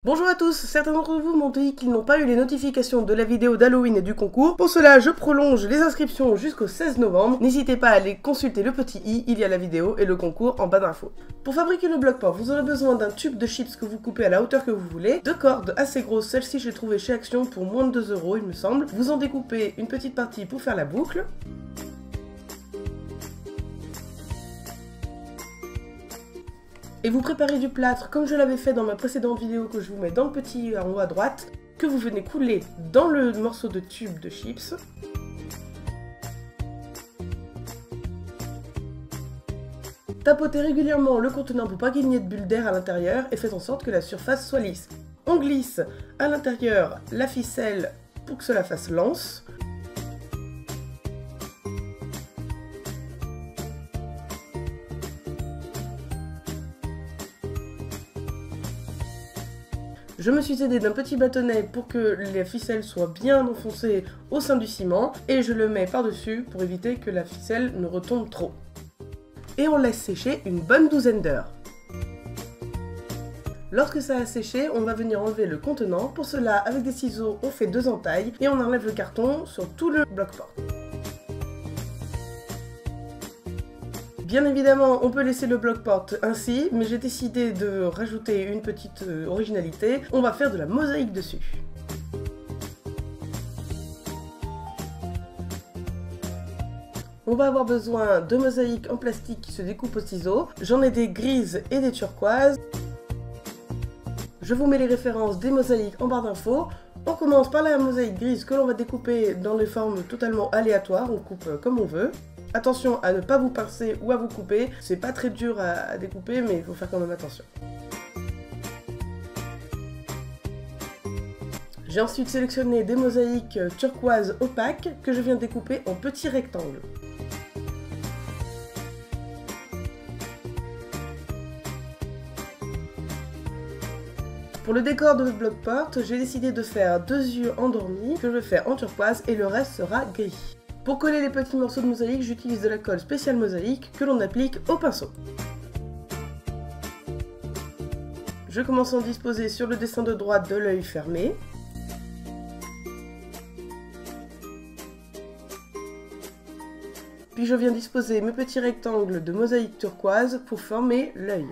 Bonjour à tous, certains d'entre vous m'ont dit qu'ils n'ont pas eu les notifications de la vidéo d'Halloween et du concours. Pour cela, je prolonge les inscriptions jusqu'au 16 novembre. N'hésitez pas à aller consulter le petit i, il y a la vidéo et le concours en bas d'infos. Pour fabriquer le bloc-port, vous aurez besoin d'un tube de chips que vous coupez à la hauteur que vous voulez, de cordes assez grosses, celle-ci je l'ai trouvée chez Action pour moins de 2 € il me semble. Vous en découpez une petite partie pour faire la boucle. Et vous préparez du plâtre comme je l'avais fait dans ma précédente vidéo que je vous mets dans le petit en haut à droite, que vous venez couler dans le morceau de tube de chips. Tapotez régulièrement le contenant pour pas qu'il n'y ait de bulles d'air à l'intérieur et faites en sorte que la surface soit lisse. On glisse à l'intérieur la ficelle pour que cela fasse lance. Je me suis aidée d'un petit bâtonnet pour que la ficelle soit bien enfoncée au sein du ciment et je le mets par-dessus pour éviter que la ficelle ne retombe trop. Et on laisse sécher une bonne douzaine d'heures. Lorsque ça a séché, on va venir enlever le contenant. Pour cela, avec des ciseaux, on fait 2 entailles et on enlève le carton sur tout le bloc-port. Bien évidemment, on peut laisser le bloc-porte ainsi, mais j'ai décidé de rajouter une petite originalité. On va faire de la mosaïque dessus. On va avoir besoin de mosaïques en plastique qui se découpent au ciseau. J'en ai des grises et des turquoises. Je vous mets les références des mosaïques en barre d'infos. On commence par la mosaïque grise que l'on va découper dans des formes totalement aléatoires. On coupe comme on veut. Attention à ne pas vous pincer ou à vous couper, c'est pas très dur à découper mais il faut faire quand même attention. J'ai ensuite sélectionné des mosaïques turquoise opaques que je viens découper en petits rectangles. Pour le décor de bloc-porte, j'ai décidé de faire 2 yeux endormis que je vais faire en turquoise et le reste sera gris. Pour coller les petits morceaux de mosaïque, j'utilise de la colle spéciale mosaïque que l'on applique au pinceau. Je commence à en disposer sur le dessin de droite de l'œil fermé. Puis je viens disposer mes petits rectangles de mosaïque turquoise pour former l'œil.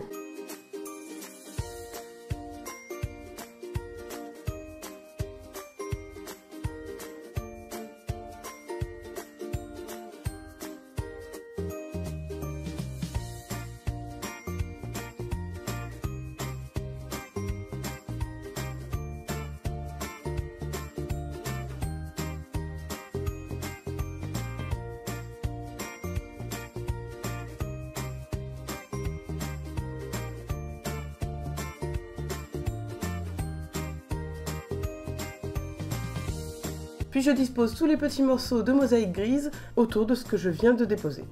Puis je dispose tous les petits morceaux de mosaïque grise autour de ce que je viens de déposer.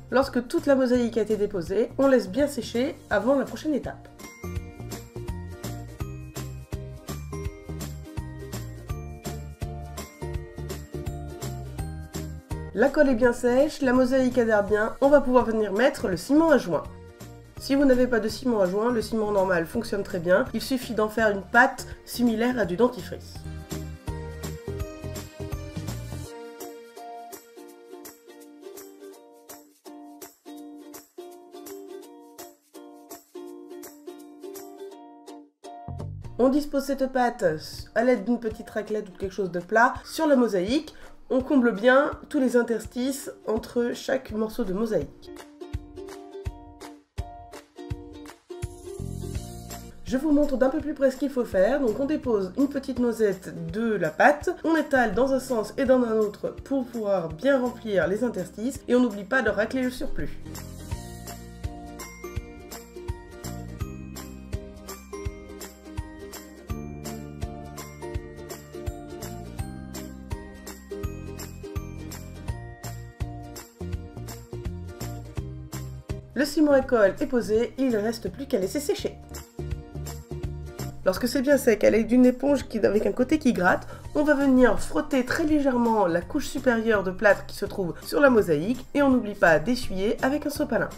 Lorsque toute la mosaïque a été déposée, on laisse bien sécher avant la prochaine étape. La colle est bien sèche, la mosaïque adhère bien, on va pouvoir venir mettre le ciment à joint. Si vous n'avez pas de ciment à joint, le ciment normal fonctionne très bien, il suffit d'en faire une pâte similaire à du dentifrice. On dispose cette pâte à l'aide d'une petite raclette ou quelque chose de plat sur la mosaïque. On comble bien tous les interstices entre chaque morceau de mosaïque. Je vous montre d'un peu plus près ce qu'il faut faire. Donc on dépose une petite noisette de la pâte, on étale dans un sens et dans un autre pour pouvoir bien remplir les interstices et on n'oublie pas de racler le surplus. Le ciment à colle est posé, il ne reste plus qu'à laisser sécher. Lorsque c'est bien sec, à l'aide d'une éponge avec un côté qui gratte, on va venir frotter très légèrement la couche supérieure de plâtre qui se trouve sur la mosaïque et on n'oublie pas d'essuyer avec un sopalin.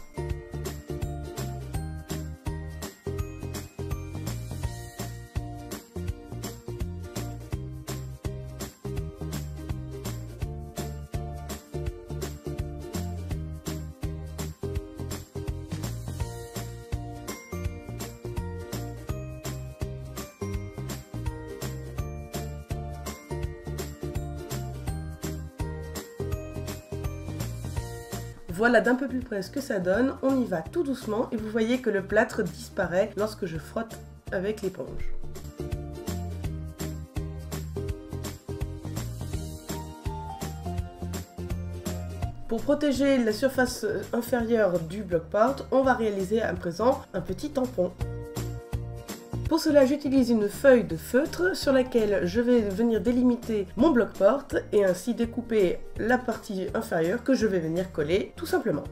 Voilà d'un peu plus près ce que ça donne, on y va tout doucement et vous voyez que le plâtre disparaît lorsque je frotte avec l'éponge. Pour protéger la surface inférieure du bloc-porte, on va réaliser à présent un petit tampon. Pour cela, j'utilise une feuille de feutre sur laquelle je vais venir délimiter mon bloc-porte et ainsi découper la partie inférieure que je vais venir coller tout simplement.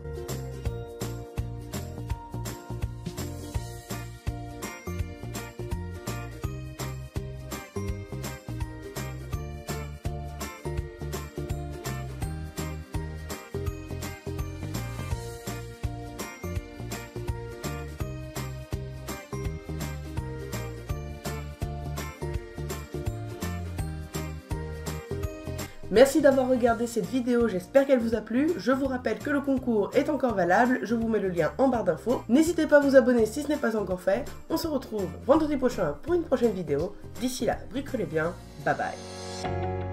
Merci d'avoir regardé cette vidéo, j'espère qu'elle vous a plu. Je vous rappelle que le concours est encore valable, je vous mets le lien en barre d'infos. N'hésitez pas à vous abonner si ce n'est pas encore fait. On se retrouve vendredi prochain pour une prochaine vidéo. D'ici là, bricolez bien, bye bye.